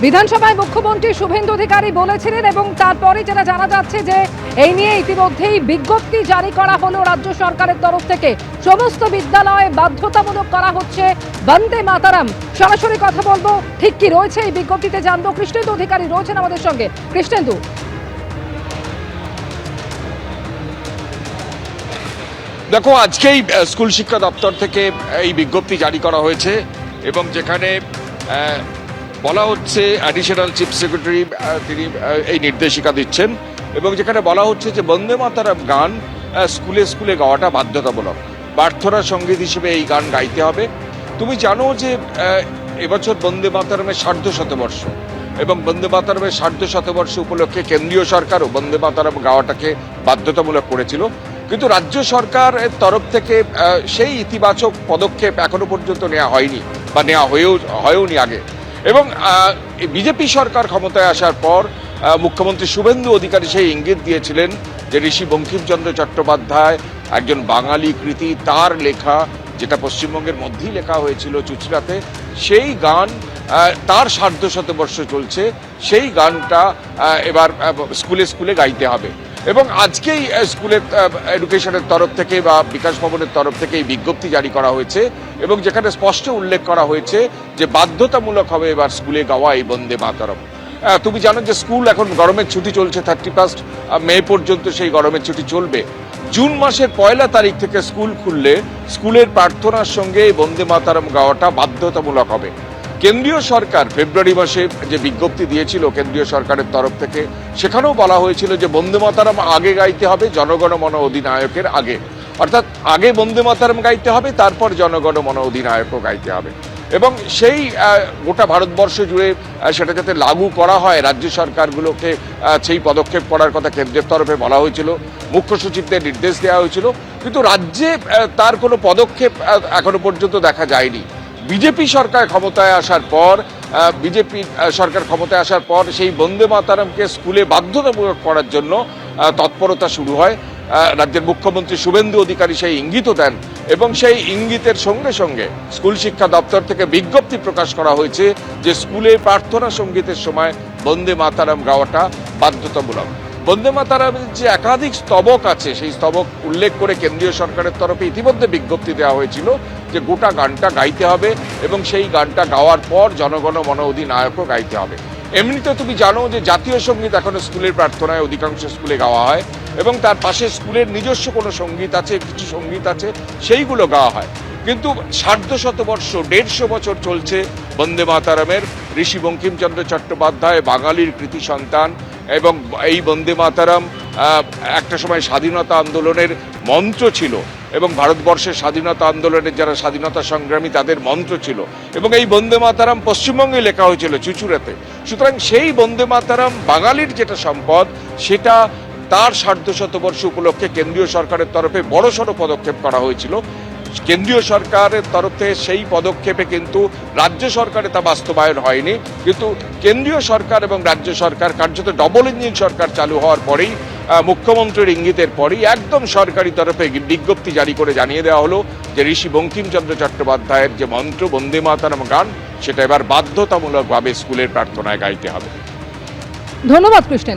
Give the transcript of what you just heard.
বিধানসভায় মুখ্যমন্ত্রী শুভেন্দু অধিকারী বলেছিলেন এবং তারপরে যেটা জানা যাচ্ছে যে এই নিয়ে ইতিমধ্যেই বিজ্ঞপ্তি জারি করা হলো রাজ্য সরকারের তরফ থেকে। সমস্ত বিদ্যালয়ে বাধ্যতামূলক করা হচ্ছে বন্দে মাতারাম। সরাসরি কথা বলবো ঠিক কি রয়েছে এই বিজ্ঞপ্তিতে জানবো। কৃষ্ণেন্দু অধিকারী রয়েছেন আমাদের সঙ্গে। কৃষ্ণেন্দু, দেখো, আজকেই স্কুল শিক্ষা দপ্তর থেকে এই বিজ্ঞপ্তি জারি করা হয়েছে এবং যেখানে বলা হচ্ছে অ্যাডিশনাল চিফ সেক্রেটারি তিনি এই নির্দেশিকা দিচ্ছেন এবং যেখানে বলা হচ্ছে যে বন্দে মাতারাম গান স্কুলে স্কুলে গাওয়াটা বাধ্যতামূলক। প্রার্থনা সঙ্গীত হিসেবে এই গান গাইতে হবে। তুমি জানো যে এবছর বন্দে মাতারামের সার্ধশতবর্ষ এবং বন্দে মাতারামের সার্ধশতবর্ষ উপলক্ষে কেন্দ্রীয় সরকারও বন্দে মাতারাম গাওয়াটাকে বাধ্যতামূলক করেছিল, কিন্তু রাজ্য সরকারের তরফ থেকে সেই ইতিবাচক পদক্ষেপ এখনো পর্যন্ত নেওয়া হয়নি বা নেওয়া হয়ওনি আগে। এবং বিজেপি সরকার ক্ষমতায় আসার পর মুখ্যমন্ত্রী শুভেন্দু অধিকারী সেই ইঙ্গিত দিয়েছিলেন যে ঋষি বঙ্কিমচন্দ্র চট্টোপাধ্যায় একজন বাঙালি কৃতি, তার লেখা, যেটা পশ্চিমবঙ্গের মধ্যেই লেখা হয়েছিল চুচড়াতে, সেই গান তার সার্ধশতবর্ষ চলছে, সেই গানটা এবার স্কুলে স্কুলে গাইতে হবে। এবং আজকেই স্কুলের এডুকেশনের তরফ থেকে বা বিকাশ ভবনের তরফ থেকে এই বিজ্ঞপ্তি জারি করা হয়েছে এবং যেখানে স্পষ্ট উল্লেখ করা হয়েছে যে বাধ্যতামূলক হবে এবার স্কুলে গাওয়া এই বন্দে মাতরম। তুমি জানো যে স্কুল এখন গরমের ছুটি চলছে, 31 মে পর্যন্ত সেই গরমের ছুটি চলবে। জুন মাসের 1 তারিখ থেকে স্কুল খুললে স্কুলের প্রার্থনার সঙ্গে বন্দে মাতরম গাওয়াটা বাধ্যতামূলক হবে। কেন্দ্রীয় সরকার ফেব্রুয়ারি মাসে যে বিজ্ঞপ্তি দিয়েছিল কেন্দ্রীয় সরকারের তরফ থেকে, সেখানেও বলা হয়েছিল যে বন্দে মাতরম আগে গাইতে হবে জনগণ মন অধিনায়কের আগে, অর্থাৎ আগে বন্দে মাতরম গাইতে হবে, তারপর জনগণ মন অধিনায়কও গাইতে হবে। এবং সেই গোটা ভারতবর্ষ জুড়ে সেটা যাতে লাগু করা হয়, রাজ্য সরকারগুলোকে সেই পদক্ষেপ করার কথা কেন্দ্রের তরফে বলা হয়েছিল, মুখ্য সচিবদের নির্দেশ দেওয়া হয়েছিল, কিন্তু রাজ্যে তার কোনো পদক্ষেপ এখনো পর্যন্ত দেখা যায়নি। বিজেপি সরকার ক্ষমতায় আসার পর সেই বন্দে মাতরমকে স্কুলে বাধ্যতামূলক করার জন্য তৎপরতা শুরু হয়। রাজ্যের মুখ্যমন্ত্রী শুভেন্দু অধিকারী সেই ইঙ্গিতও দেন এবং সেই ইঙ্গিতের সঙ্গে সঙ্গে স্কুল শিক্ষা দপ্তর থেকে বিজ্ঞপ্তি প্রকাশ করা হয়েছে যে স্কুলে প্রার্থনা সঙ্গীতের সময় বন্দে মাতরম গাওয়াটা বাধ্যতামূলক। বন্দে মাতরমের যে একাধিক স্তবক আছে, সেই স্তবক উল্লেখ করে কেন্দ্রীয় সরকারের তরফে ইতিমধ্যে বিজ্ঞপ্তি দেওয়া হয়েছিল যে গোটা গানটা গাইতে হবে এবং সেই গানটা গাওয়ার পর জনগণ মন অধিনায়কও গাইতে হবে। এমনিতে তুমি জানো যে জাতীয় সঙ্গীত এখন স্কুলের প্রার্থনায় অধিকাংশ স্কুলে গাওয়া হয় এবং তার পাশে স্কুলের নিজস্ব কোনো সঙ্গীত আছে, কিছু সঙ্গীত আছে, সেইগুলো গাওয়া হয়। কিন্তু সার্ধশতবর্ষ 150 বছর চলছে বন্দে মাতরমের। ঋষি বঙ্কিমচন্দ্র চট্টোপাধ্যায় বাঙালির কৃতি সন্তান এবং এই বন্দে মাতরম একটা সময় স্বাধীনতা আন্দোলনের মন্ত্র ছিল এবং ভারতবর্ষের স্বাধীনতা আন্দোলনের যারা স্বাধীনতা সংগ্রামী তাদের মন্ত্র ছিল এবং এই বন্দে মাতরম পশ্চিমবঙ্গে লেখা হয়েছিল চুচুড়াতে। সুতরাং সেই বন্দে মাতরম বাঙালির যেটা সম্পদ, সেটা তার সার্ধশতবর্ষ উপলক্ষে কেন্দ্রীয় সরকারের তরফে বড়সড় পদক্ষেপ করা হয়েছিল। কেন্দ্রীয় সরকারের তরফ থেকে সেই পদক্ষেপে কিন্তু রাজ্য সরকারে তা বাস্তবায়ন হয়নি, কিন্তু কেন্দ্রীয় সরকার এবং রাজ্য সরকার কার্যত ডবল ইঞ্জিন সরকার চালু হওয়ার পরেই মুখ্যমন্ত্রীর ইঙ্গিতের পরেই একদম সরকারি তরফে বিজ্ঞপ্তি জারি করে জানিয়ে দেওয়া হলো যে ঋষি বঙ্কিমচন্দ্র চট্টোপাধ্যায়ের যে মন্ত্র বন্দে মাতরম গান, সেটা এবার বাধ্যতামূলকভাবে স্কুলের প্রার্থনায় গাইতে হবে। ধন্যবাদ কৃষ্ণ।